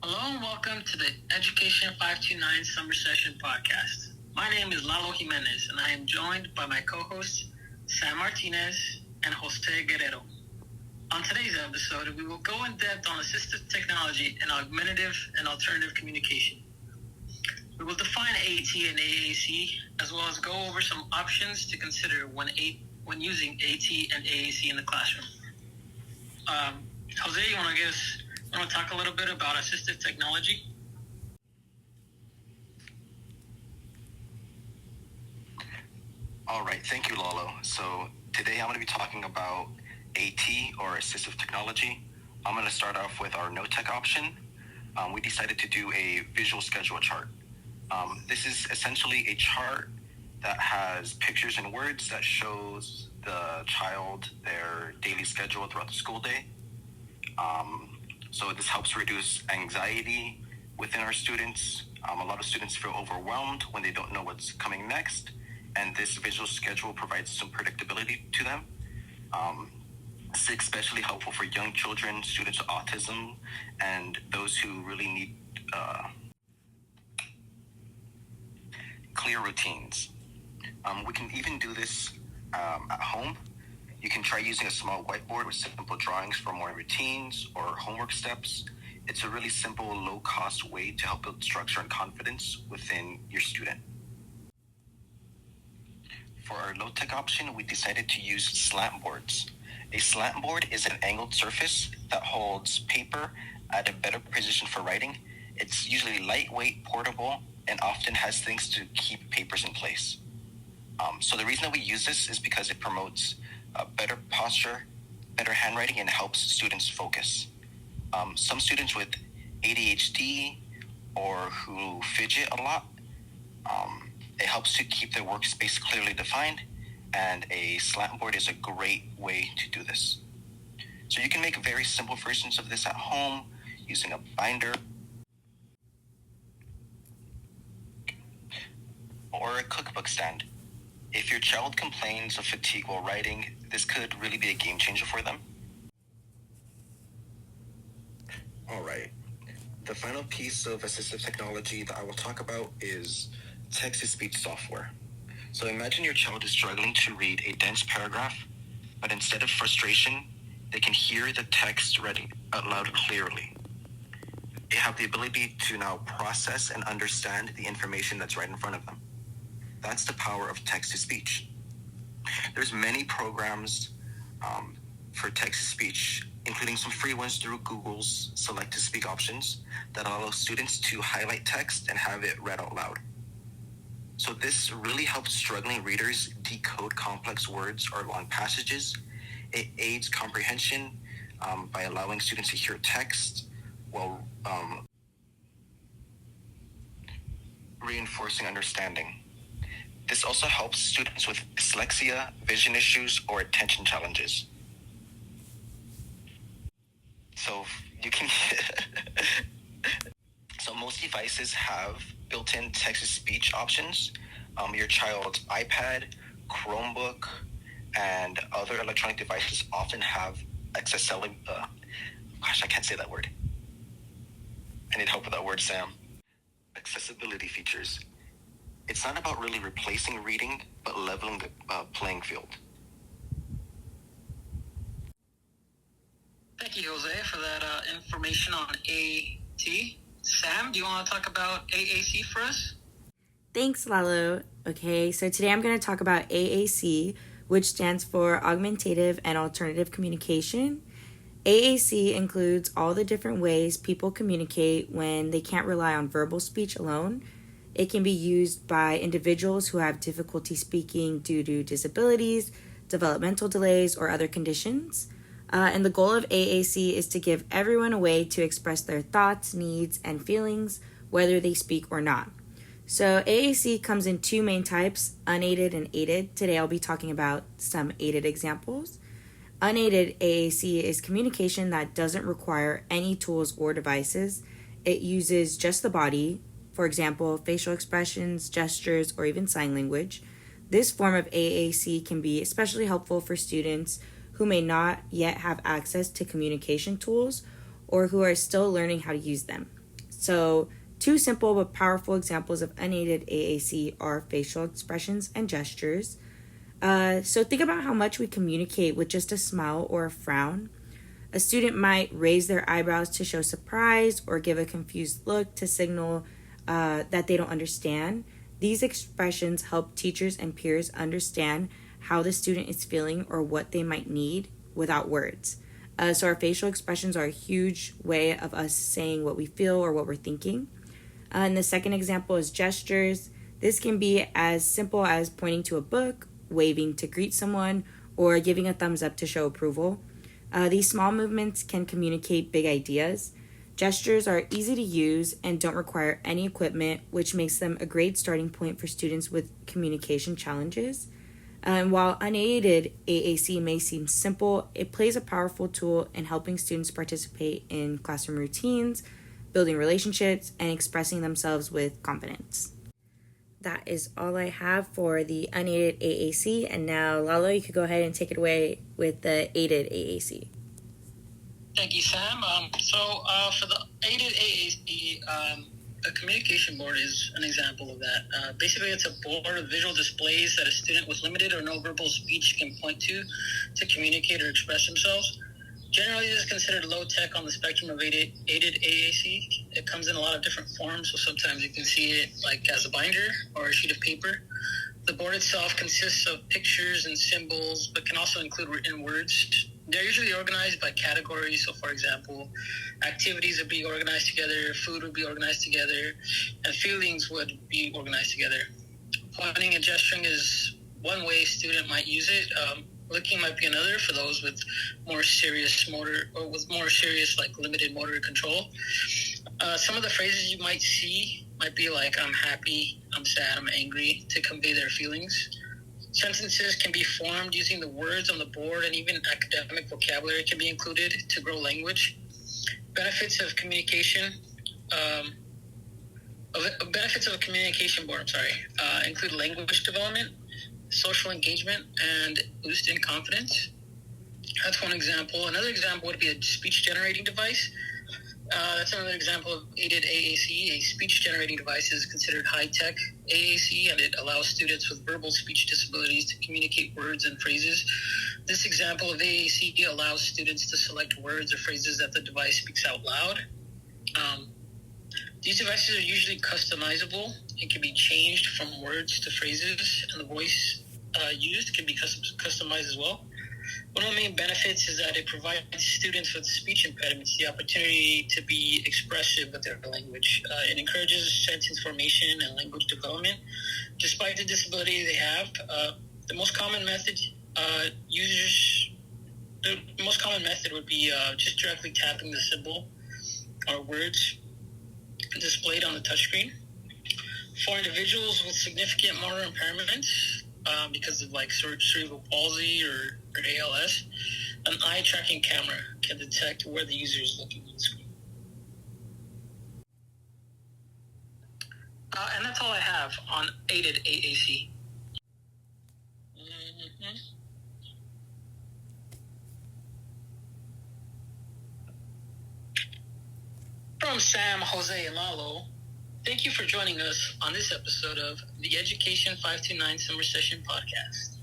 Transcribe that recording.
Hello and welcome to the Education 529 Summer Session Podcast. My name is Lalo Jimenez and I am joined by my co-hosts Sam Martinez and Jose Guerrero. On today's episode, we will go in depth on assistive technology and augmentative and alternative communication. We will define AT and AAC as well as go over some options to consider when using AT and AAC in the classroom. Jose, you want to talk a little bit about assistive technology? All right, thank you, Lalo. So today I'm going to be talking about AT or assistive technology. I'm going to start off with our no-tech option. We decided to do a visual schedule chart. This is essentially a chart that has pictures and words that shows the child their daily schedule throughout the school day. So this helps reduce anxiety within our students. A lot of students feel overwhelmed when they don't know what's coming next, and this visual schedule provides some predictability to them. It's especially helpful for young children, students with autism, and those who really need clear routines. We can even do this at home. You can try using a small whiteboard with simple drawings for more routines or homework steps. It's a really simple, low-cost way to help build structure and confidence within your student. For our low-tech option, we decided to use slant boards. A slant board is an angled surface that holds paper at a better position for writing. It's usually lightweight, portable, and often has things to keep papers in place. So the reason that we use this is because it promotes better posture, better handwriting, and helps students focus. Some students with ADHD or who fidget a lot, it helps to keep their workspace clearly defined, and a slant board is a great way to do this. So you can make very simple versions of this at home using a binder or a cookbook stand. If your child complains of fatigue while writing, this could really be a game changer for them. All right. The final piece of assistive technology that I will talk about is text-to-speech software. So imagine your child is struggling to read a dense paragraph, but instead of frustration, they can hear the text read out loud clearly. They have the ability to now process and understand the information that's right in front of them. That's the power of text-to-speech. There's many programs for text-to-speech, including some free ones through Google's select-to-speak options that allow students to highlight text and have it read out loud. So this really helps struggling readers decode complex words or long passages. It aids comprehension by allowing students to hear text while reinforcing understanding. This also helps students with dyslexia, vision issues, or attention challenges. So most devices have built-in text-to-speech options. Your child's iPad, Chromebook, and other electronic devices often have accessibility. I can't say that word. I need help with that word, Sam. Accessibility features. It's not about really replacing reading, but leveling the playing field. Thank you, Jose, for that information on AT. Sam, do you want to talk about AAC for us? Thanks, Lalo. Okay, so today I'm going to talk about AAC, which stands for Augmentative and Alternative Communication. AAC includes all the different ways people communicate when they can't rely on verbal speech alone. It can be used by individuals who have difficulty speaking due to disabilities, developmental delays, or other conditions. And the goal of AAC is to give everyone a way to express their thoughts, needs, and feelings, whether they speak or not. So AAC comes in two main types, unaided and aided. Today I'll be talking about some aided examples. Unaided AAC is communication that doesn't require any tools or devices. It uses just the body, for example, facial expressions, gestures, or even sign language. This form of AAC can be especially helpful for students who may not yet have access to communication tools or who are still learning how to use them. So, two simple but powerful examples of unaided AAC are facial expressions and gestures. So, think about how much we communicate with just a smile or a frown. A student might raise their eyebrows to show surprise or give a confused look to signal that they don't understand. These expressions help teachers and peers understand how the student is feeling or what they might need without words. So our facial expressions are a huge way of us saying what we feel or what we're thinking. And the second example is gestures. This can be as simple as pointing to a book, waving to greet someone, or giving a thumbs up to show approval. These small movements can communicate big ideas. Gestures are easy to use and don't require any equipment, which makes them a great starting point for students with communication challenges. And while unaided AAC may seem simple, it plays a powerful tool in helping students participate in classroom routines, building relationships, and expressing themselves with confidence. That is all I have for the unaided AAC. And now, Lalo, you could go ahead and take it away with the aided AAC. Thank you, Sam. For the aided AAC, a communication board is an example of that. Basically, it's a board of visual displays that a student with limited or no verbal speech can point to communicate or express themselves. Generally, this is considered low-tech on the spectrum of aided AAC. It comes in a lot of different forms, so sometimes you can see it like as a binder or a sheet of paper. The board itself consists of pictures and symbols, but can also include written words. They're usually organized by categories. So, for example, activities would be organized together, food would be organized together, and feelings would be organized together. Pointing and gesturing is one way a student might use it. Looking might be another for those with more serious like limited motor control. Some of the phrases you might see might be like, I'm happy, I'm sad, I'm angry, to convey their feelings. Sentences can be formed using the words on the board, and even academic vocabulary can be included to grow language. Benefits of a communication board, include language development, social engagement, and boost in confidence. That's one example. Another example would be a speech generating device. That's another example of aided AAC. A speech generating device is considered high-tech AAC, and it allows students with verbal speech disabilities to communicate words and phrases. This example of AAC allows students to select words or phrases that the device speaks out loud. These devices are usually customizable and can be changed from words to phrases, and the voice used can be customized as well. One of the main benefits is that it provides students with speech impediments the opportunity to be expressive with their language. It encourages sentence formation and language development. Despite the disability they have, the most common method would be just directly tapping the symbol or words displayed on the touchscreen. For individuals with significant motor impairments, because of like cerebral palsy or ALS, an eye tracking camera can detect where the user is looking on the screen. And that's all I have on aided AAC. From Sam, Jose, and Lalo, thank you for joining us on this episode of the Education 529 Summer Session Podcast.